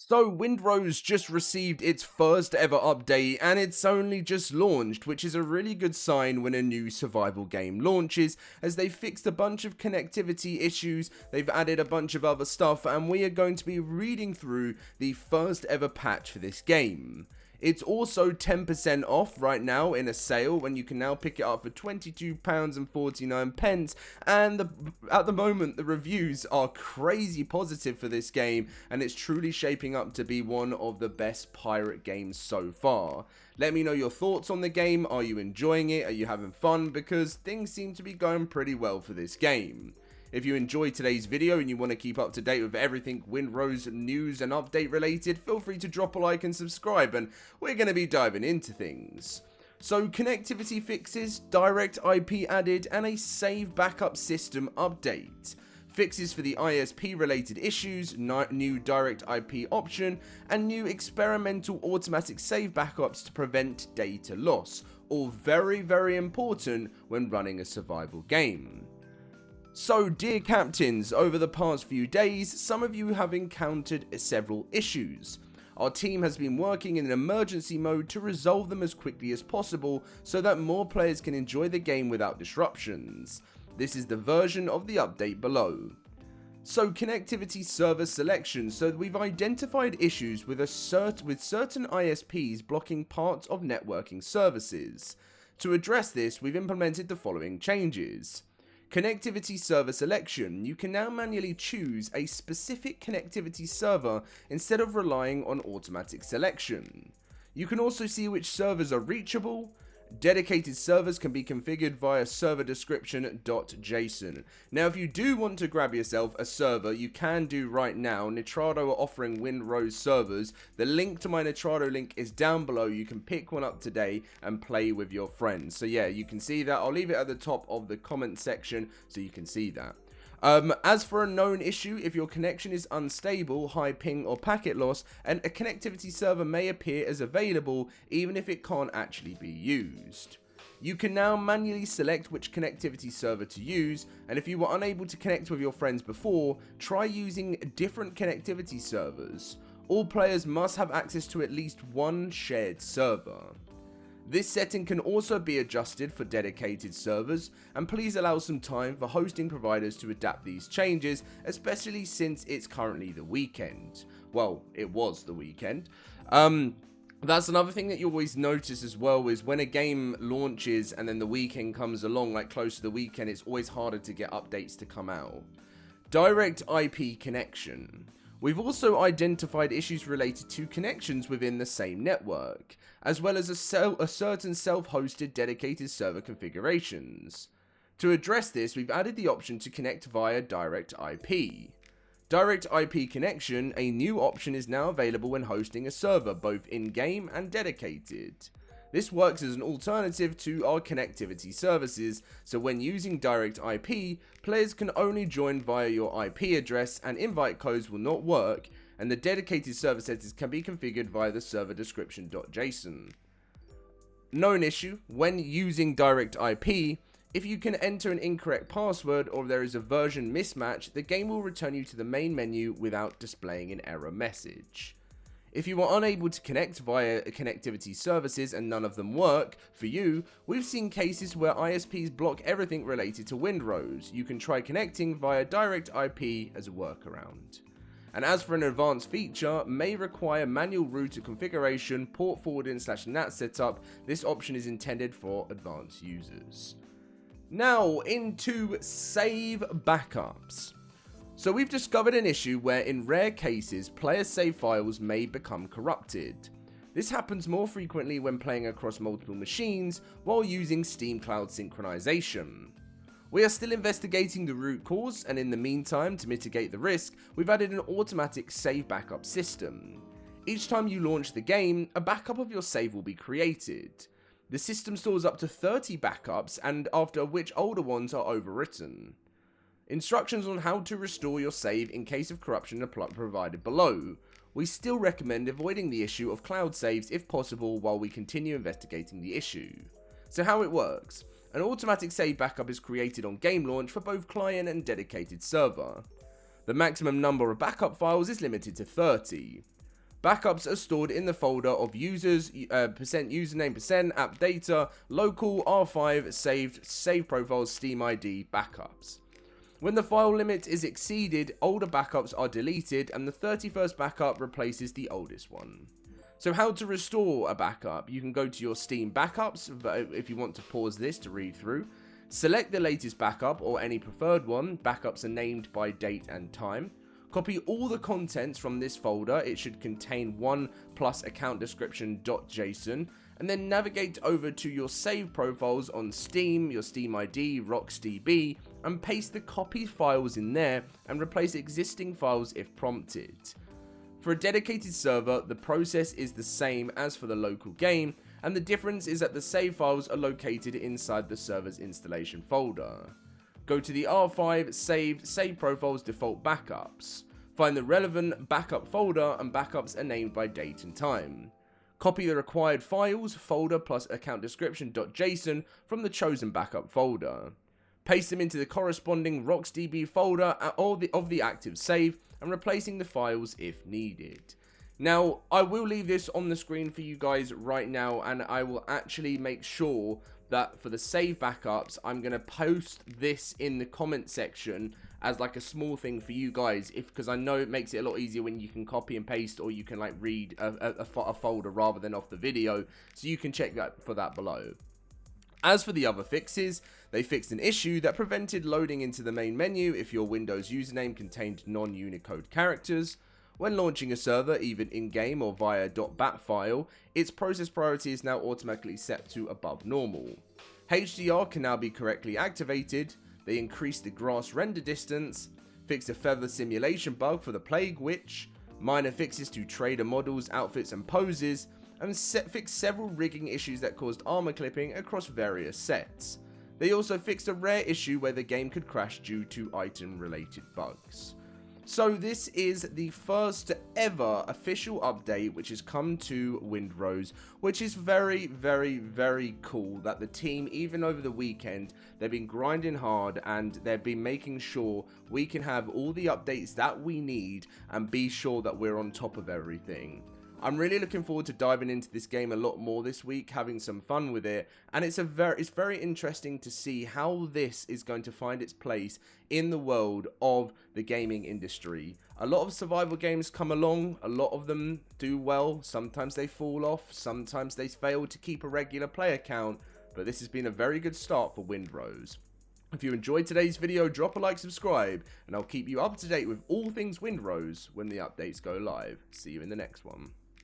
So Windrose just received its first ever update and it's only just launched, which is a really good sign when a new survival game launches, as they fixed a bunch of connectivity issues, they've added a bunch of other stuff, and we are going to be reading through the first ever patch for this game. It's also 10% off right now in a sale, when you can now pick it up for £22.49, and at the moment the reviews are crazy positive for this game, and it's truly shaping up to be one of the best pirate games so far. Let me know your thoughts on the game. Are you enjoying it? Are you having fun? Because things seem to be going pretty well for this game. If you enjoyed today's video and you want to keep up to date with everything Windrose news and update related, feel free to drop a like and subscribe, and we're going to be diving into things. So connectivity fixes, direct IP added, and a save backup system update. Fixes for the ISP related issues, new direct IP option, and new experimental automatic save backups to prevent data loss. All very, very important when running a survival game. So dear captains, over the past few days, some of you have encountered several issues. Our team has been working in an emergency mode to resolve them as quickly as possible so that more players can enjoy the game without disruptions. This is the version of the update below. So connectivity server selection, so we've identified issues with certain ISPs blocking parts of networking services. To address this, we've implemented the following changes. Connectivity server selection, you can now manually choose a specific connectivity server instead of relying on automatic selection. You can also see which servers are reachable. Dedicated servers can be configured via serverdescription.json. Now if you do want to grab yourself a server, you can do right now. Nitrado are offering Windrose servers. The link to my Nitrado link is down below. You can pick one up today and play with your friends. So yeah, you can see that. I'll leave it at the top of the comment section so you can see that. As for a known issue, if your connection is unstable, high ping or packet loss, and a connectivity server may appear as available even if it can't actually be used. You can now manually select which connectivity server to use, and if you were unable to connect with your friends before, try using different connectivity servers. All players must have access to at least one shared server. This setting can also be adjusted for dedicated servers, and please allow some time for hosting providers to adapt these changes, especially since it's currently the weekend. Well, it was the weekend. That's another thing that you always notice as well, is when a game launches and then the weekend comes along, like close to the weekend, it's always harder to get updates to come out. Direct IP connection. We've also identified issues related to connections within the same network, as well as a certain self-hosted dedicated server configurations. To address this, we've added the option to connect via direct IP. Direct IP connection, a new option, is now available when hosting a server, both in-game and dedicated. This works as an alternative to our connectivity services, so when using direct IP, players can only join via your IP address and invite codes will not work, and the dedicated server settings can be configured via the serverdescription.json. Known issue, when using direct IP, if you can enter an incorrect password or there is a version mismatch, the game will return you to the main menu without displaying an error message. If you are unable to connect via connectivity services and none of them work for you, we've seen cases where ISPs block everything related to Windrose. You can try connecting via direct IP as a workaround. And as for an advanced feature, may require manual router configuration, port forwarding / NAT setup. This option is intended for advanced users. Now into save backups. So we've discovered an issue where in rare cases, player save files may become corrupted. This happens more frequently when playing across multiple machines while using Steam Cloud synchronization. We are still investigating the root cause, and in the meantime, to mitigate the risk, we've added an automatic save backup system. Each time you launch the game, a backup of your save will be created. The system stores up to 30 backups, and after which older ones are overwritten. Instructions on how to restore your save in case of corruption are provided below. We still recommend avoiding the issue of cloud saves if possible while we continue investigating the issue. So how it works. An automatic save backup is created on game launch for both client and dedicated server. The maximum number of backup files is limited to 30. Backups are stored in the folder of users, percent username, percent app data, local, R5, saved, save profiles, Steam ID, backups. When the file limit is exceeded, older backups are deleted and the 31st backup replaces the oldest one. So how to restore a backup? You can go to your Steam backups if you want to pause this to read through. Select the latest backup or any preferred one. Backups are named by date and time. Copy all the contents from this folder. It should contain one plus account description.json, and then navigate over to your save profiles on Steam, your Steam ID, RocksDB, and paste the copied files in there and replace existing files if prompted. For a dedicated server, the process is the same as for the local game, and the difference is that the save files are located inside the server's installation folder. Go to the R5 saved save profiles default backups. Find the relevant backup folder and backups are named by date and time. Copy the required files, folder plus account description.json from the chosen backup folder. Paste them into the corresponding RocksDB folder of the active save and replacing the files if needed. Now, I will leave this on the screen for you guys right now, and I will actually make sure that for the save backups, I'm going to post this in the comment section as like a small thing for you guys, because I know it makes it a lot easier when you can copy and paste, or you can like read a folder rather than off the video, so you can check that for that below. As for the other fixes, they fixed an issue that prevented loading into the main menu if your Windows username contained non-Unicode characters. When launching a server, even in-game or via .bat file, its process priority is now automatically set to above normal. HDR can now be correctly activated. They increased the grass render distance, fixed a feather simulation bug for the Plague Witch, minor fixes to trader models, outfits and poses, and fixed several rigging issues that caused armor clipping across various sets. They also fixed a rare issue where the game could crash due to item related bugs. So this is the first ever official update which has come to Windrose, which is very, very, very cool that the team, even over the weekend, they've been grinding hard and they've been making sure we can have all the updates that we need and be sure that we're on top of everything. I'm really looking forward to diving into this game a lot more this week, having some fun with it, and it's very interesting to see how this is going to find its place in the world of the gaming industry. A lot of survival games come along, a lot of them do well, sometimes they fall off, sometimes they fail to keep a regular player count, but this has been a very good start for Windrose. If you enjoyed today's video, drop a like, subscribe, and I'll keep you up to date with all things Windrose when the updates go live. See you in the next one.